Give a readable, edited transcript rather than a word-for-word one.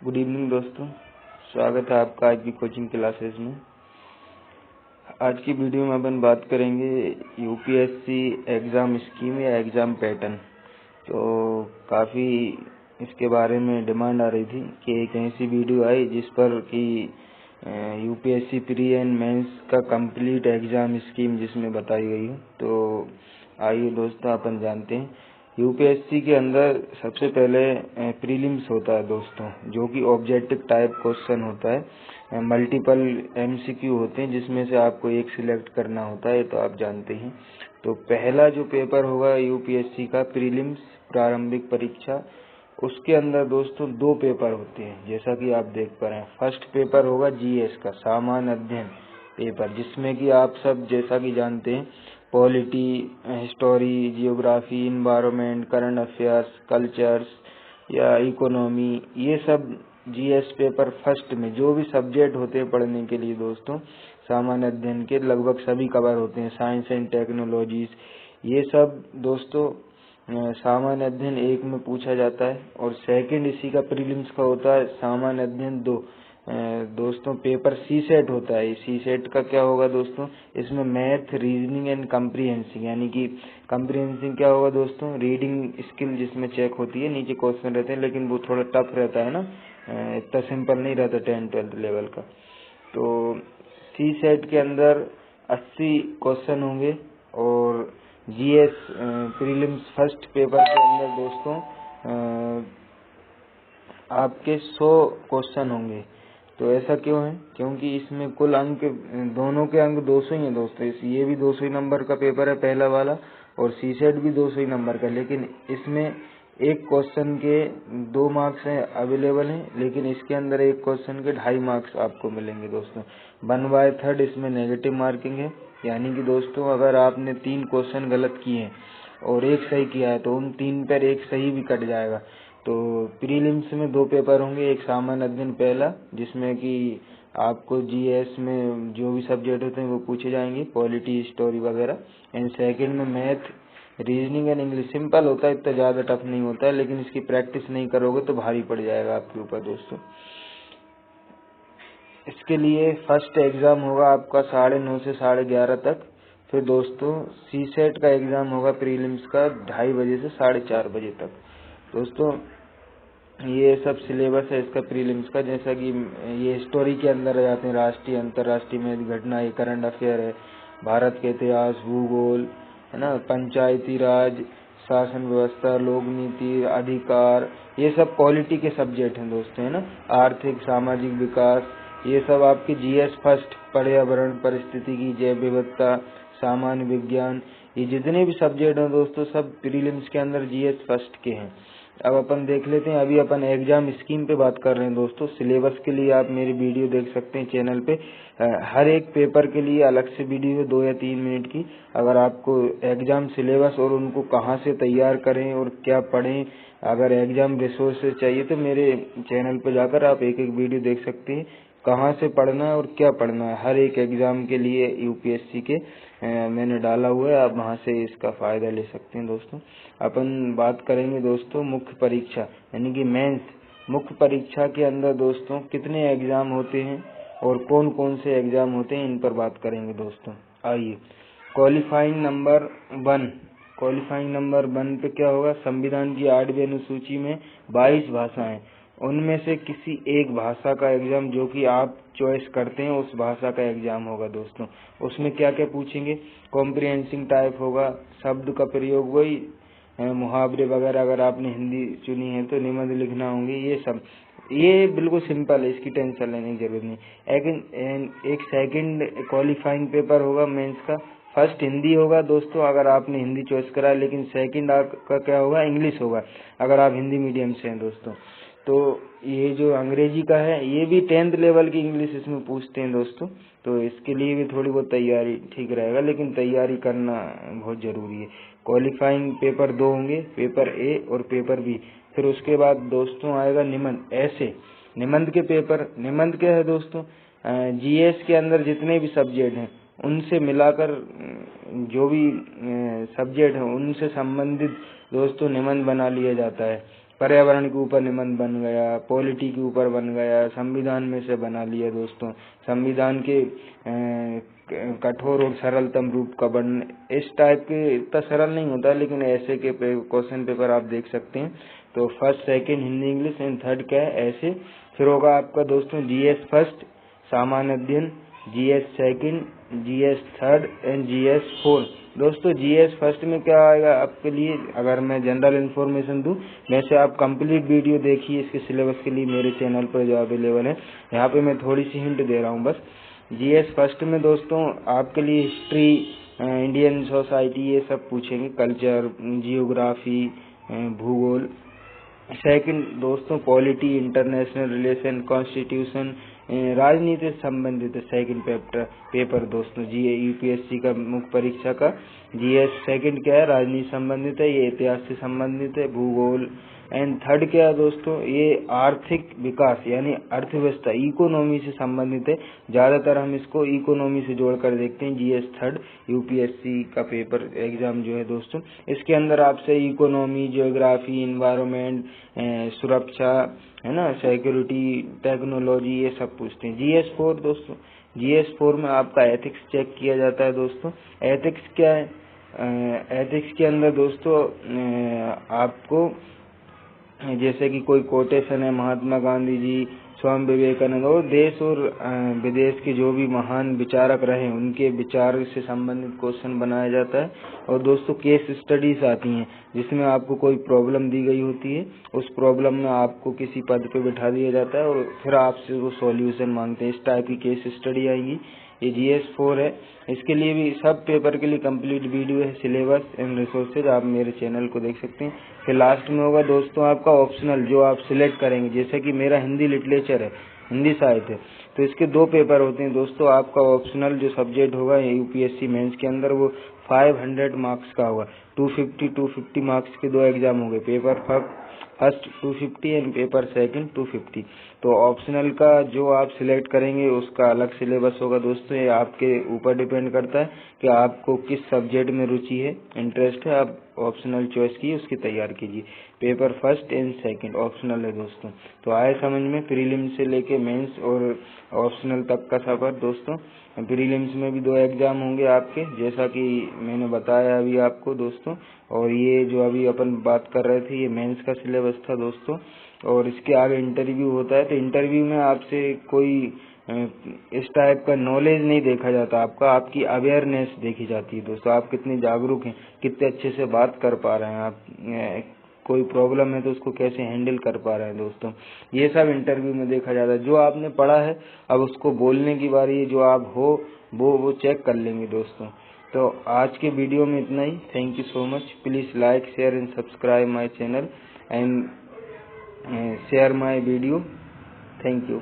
Good evening दोस्तों, स्वागत है आपका आज की कोचिंग क्लासेस में। आज की वीडियो में अपन बात करेंगे यूपीएससी एग्ज़ाम स्कीम या एग्ज़ाम पैटर्न। तो काफ़ी इसके बारे में डिमांड आ रही थी कि एक ऐसी वीडियो आई जिस पर कि यूपीएससी प्री एंड मेंस का कंप्लीट एग्ज़ाम स्कीम जिसमें बताई गई है। तो आइए दोस्तों अपन जानते हैं। यूपीएससी के अंदर सबसे पहले प्रीलिम्स होता है दोस्तों, जो कि ऑब्जेक्टिव टाइप क्वेश्चन होता है। मल्टीपल एमसीक्यू होते हैं जिसमें से आपको एक सिलेक्ट करना होता है, तो आप जानते हैं। तो पहला जो पेपर होगा यूपीएससी का प्रीलिम्स प्रारंभिक परीक्षा, उसके अंदर दोस्तों दो पेपर होते हैं जैसा कि आप देख पा रहे हैं। फर्स्ट पेपर होगा जीएस का सामान्य अध्ययन पेपर, जिसमें कि आप सब जैसा कि जानते हैं polity, history, geography, environment, current affairs, cultures या इकोनॉमी, ये सब जीएस पेपर फर्स्ट में जो भी सब्जेक्ट होते हैं पढ़ने के लिए दोस्तों सामान्य अध्ययन के लगभग सभी कवर होते हैं। साइंस एंड टेक्नोलॉजीज, ये सब दोस्तों सामान्य अध्ययन एक में पूछा जाता है। और सेकंड इसी का प्रीलिम्स का होता है सामान्य अध्ययन दो। दोस्तों पेपर सी सेट होता है। सी सेट का क्या होगा दोस्तों, इसमें मैथ, रीजनिंग एंड कंप्रीहेंसिंग, यानी कि कंप्रीहेंसिंग क्या होगा दोस्तों, रीडिंग स्किल जिसमें चेक होती है, नीचे क्वेश्चन रहते हैं लेकिन वो थोड़ा टफ रहता है ना, इतना सिंपल नहीं रहता 10-12 लेवल का। तो सी सेट के अंदर 80 क्वेश्चन होंगे और जीएस प्रीलिम्स फर्स्ट पेपर के अंदर दोस्तों आपके 100 क्वेश्चन होंगे। तो ऐसा क्यों है, क्योंकि इसमें कुल अंक, दोनों के अंक 200 ही है दोस्तों। ये भी 200 ही नंबर का पेपर है पहला वाला, और सी सेट भी 200 ही नंबर का। लेकिन इसमें एक क्वेश्चन के 2 मार्क्स हैं अवेलेबल हैं, लेकिन इसके अंदर एक क्वेश्चन के 2.5 मार्क्स आपको मिलेंगे दोस्तों। 1/3 इसमें नेगेटिव मार्किंग है, यानी कि दोस्तों अगर आपने 3 क्वेश्चन गलत किए हैं और एक सही किया है तो उन 3 पर एक सही भी कट जाएगा। तो प्रीलिम्स में 2 पेपर होंगे, एक सामान्य अध्ययन पहला जिसमें कि आपको जीएस में जो भी सब्जेक्ट होते हैं वो पूछे जाएंगे, पॉलिटी, हिस्टोरी वगैरह। एंड सेकंड में math, reasoning and English. Simple होता है, इतना ज़्यादा टफ नहीं होता है, लेकिन इसकी प्रैक्टिस नहीं करोगे तो भारी पड़ जाएगा आपके ऊपर दोस्तों। इसके लिए फर्स्ट एग्ज़ाम होगा आपका 9:30 से 11:30 तक। फिर दोस्तों सी सेट का एग्ज़ाम होगा प्रीलिम्स का 2:30 बजे से 4:30 बजे तक। दोस्तों ये सब सिलेबस है इसका प्रीलिम्स का। जैसा कि ये हिस्टोरी के अंदर आ जाते हैं, राष्ट्रीय अंतर्राष्ट्रीय में घटना, ये करंट अफेयर है, भारत के इतिहास, भूगोल है ना, पंचायती राज, शासन व्यवस्था, लोक नीति, अधिकार, ये सब पॉलिटी के सब्जेक्ट हैं दोस्तों, है ना। आर्थिक सामाजिक विकास, ये सब आपके जीएस फर्स्ट। पर्यावरण, परिस्थितिकी, जैव विविधता, सामान्य विज्ञान, ये जितने भी सब्जेक्ट हैं दोस्तों सब प्रीलिम्स के अंदर जीएस फर्स्ट के हैं। अब अपन देख लेते हैं, अभी अपन एग्जाम स्कीम पे बात कर रहे हैं दोस्तों। सिलेबस के लिए आप मेरी वीडियो देख सकते हैं चैनल पे। हर एक पेपर के लिए अलग से वीडियो है 2 या 3 मिनट की। अगर आपको एग्जाम सिलेबस और उनको कहाँ से तैयार करें और क्या पढ़ें, अगर एग्जाम रिसोर्सेज चाहिए तो मेरे चैनल पे जाकर आप एक एक वीडियो देख सकते हैं, कहाँ से पढ़ना है और क्या पढ़ना है। हर एक एग्जाम के लिए यूपीएससी के मैंने डाला हुआ है, आप वहाँ से इसका फायदा ले सकते हैं दोस्तों। अपन बात करेंगे दोस्तों मुख्य परीक्षा यानी कि मेंस। मुख्य परीक्षा के अंदर दोस्तों कितने एग्जाम होते हैं और कौन कौन से एग्जाम होते हैं, इन पर बात करेंगे दोस्तों। आइए, क्वालिफाइंग नंबर 1। क्वालिफाइंग नंबर 1 पे क्या होगा, संविधान की 8वीं अनुसूची में 22 भाषाएं, उनमें से किसी एक भाषा का एग्जाम जो कि आप चॉइस करते हैं उस भाषा का एग्जाम होगा दोस्तों। उसमें क्या क्या पूछेंगे, कॉम्प्रिहेंसिंग टाइप होगा, शब्द का प्रयोग, वही मुहावरे वगैरह, अगर आपने हिंदी चुनी है तो निबंध लिखना होंगे, ये सब। ये बिल्कुल सिंपल है, इसकी टेंशन लेने की जरूरत नहीं। लेकिन एक सेकंड क्वालिफाइंग पेपर होगा मेंस का। फर्स्ट हिंदी होगा दोस्तों अगर आपने हिंदी चॉइस करा, लेकिन सेकंड आपका क्या होगा, इंग्लिश होगा अगर आप हिंदी मीडियम से हैं दोस्तों। तो ये जो अंग्रेजी का है ये भी 10th लेवल की इंग्लिश इसमें पूछते हैं दोस्तों। तो इसके लिए भी थोड़ी बहुत तैयारी ठीक रहेगा, लेकिन तैयारी करना बहुत जरूरी है। क्वालिफाइंग पेपर 2 होंगे, पेपर ए और पेपर बी। फिर उसके बाद दोस्तों आएगा निबंध। ऐसे निबंध के पेपर, निबंध क्या है दोस्तों, जीएस के अंदर जितने भी सब्जेक्ट हैं उनसे मिलाकर जो भी सब्जेक्ट है उनसे संबंधित दोस्तों निबंध बना लिया जाता है। पर्यावरण के ऊपर निबंध बन गया, पॉलिटी के ऊपर बन गया, संविधान में से बना लिया दोस्तों, संविधान के कठोर और सरलतम रूप का वर्णन, इस टाइप के। इतना सरल नहीं होता लेकिन ऐसे के क्वेश्चन पेपर आप देख सकते हैं। तो first, second Hindi English and third क्या है ऐसे। फिर होगा आपका दोस्तों जीएस फर्स्ट, सामान्य अध्ययन, GS second, GS third and GS fourth. दोस्तों जीएस फर्स्ट में क्या आएगा आपके लिए, अगर मैं जनरल इन्फॉर्मेशन दूं, वैसे आप कंप्लीट वीडियो देखिए इसके सिलेबस के लिए मेरे चैनल पर जो अवेलेबल है। यहाँ पे मैं थोड़ी सी हिंट दे रहा हूँ बस। जीएस फर्स्ट में दोस्तों आपके लिए हिस्ट्री, इंडियन सोसाइटी ये सब पूछेंगे, कल्चर, जियोग्राफी, भूगोल। सेकंड दोस्तों पॉलिटी, इंटरनेशनल रिलेशन, कॉन्स्टिट्यूशन, राजनीति से संबंधित है सेकंड पेपर दोस्तों, जीए यूपीएससी का मुख्य परीक्षा का। जीएस सेकंड क्या है, राजनीति संबंधित है, ये इतिहास से संबंधित है, भूगोल। एंड थर्ड क्या है दोस्तों, ये आर्थिक विकास यानी अर्थव्यवस्था, इकोनॉमी से संबंधित है। ज्यादातर हम इसको इकोनॉमी से जोड़कर देखते हैं। जीएस थर्ड यूपीएससी का पेपर एग्जाम जो है दोस्तों, इसके अंदर आपसे इकोनॉमी, जियोग्राफी, इन्वायरमेंट, सुरक्षा है ना, सिक्योरिटी, टेक्नोलॉजी, ये सब पूछते हैं। जीएस फोर दोस्तों, जीएस फोर में आपका एथिक्स चेक किया जाता है दोस्तों। एथिक्स क्या है, एथिक्स के अंदर दोस्तों आपको जैसे कि कोई कोटेशन है, महात्मा गांधी जी, स्वामी विवेकानंद और देश और विदेश के जो भी महान विचारक रहे उनके विचार से संबंधित क्वेश्चन बनाया जाता है। और दोस्तों केस स्टडीज आती हैं जिसमें आपको कोई प्रॉब्लम दी गई होती है, उस प्रॉब्लम में आपको किसी पद पे बिठा दिया जाता है और फिर आपसे वो सॉल्यूशन मांगते हैं। इस टाइप की केस स्टडी आएंगी। ये जीएस 4 है। इसके लिए भी सब पेपर के लिए कंप्लीट वीडियो है, सिलेबस एंड रिसोर्सेज आप मेरे चैनल को देख सकते हैं। फिर लास्ट में होगा दोस्तों आपका ऑप्शनल, जो आप सिलेक्ट करेंगे। जैसे कि मेरा हिंदी लिटरेचर है, हिंदी साहित्य है, तो इसके 2 पेपर होते हैं दोस्तों। आपका ऑप्शनल जो सब्जेक्ट होगा यूपीएससी मेंस के अंदर वो 500 मार्क्स का होगा। 250 मार्क्स के 2 एग्जाम होंगे, paper first 250 and paper second 250। तो ऑप्शनल का जो आप सिलेक्ट करेंगे उसका अलग सिलेबस होगा दोस्तों। ये आपके ऊपर डिपेंड करता है कि आपको किस सब्जेक्ट में रुचि है, इंटरेस्ट है। आप ऑप्शनल चॉइस कीजिए, उसकी तैयार कीजिए। Paper first and second optional है दोस्तों। तो आए समझ में, प्रीलिम से लेके मेंस और ऑप्शनल तक का सफर दोस्तों। प्रीलिम्स में भी 2 एग्जाम होंगे आपके, जैसा कि मैंने बताया अभी आपको दोस्तों। और ये जो अभी अपन बात कर रहे थे ये मेंस का सिलेबस था दोस्तों। और इसके आगे इंटरव्यू होता है, तो इंटरव्यू में आपसे कोई इस टाइप का नॉलेज नहीं देखा जाता, आपकी अवेयरनेस देखी जाती है दोस्तों। आप कितने जागरूक हैं, कितने अच्छे से बात कर पा रहे हैं आप, कोई प्रॉब्लम है तो उसको कैसे हैंडल कर पा रहे हैं दोस्तों, ये सब इंटरव्यू में देखा जाता है। जो आपने पढ़ा है अब उसको बोलने की बारी है, जो आप हो वो चेक कर लेंगे दोस्तों। तो आज के वीडियो में इतना ही। Thank you so much. Please like, share and subscribe my channel and share my video. Thank you.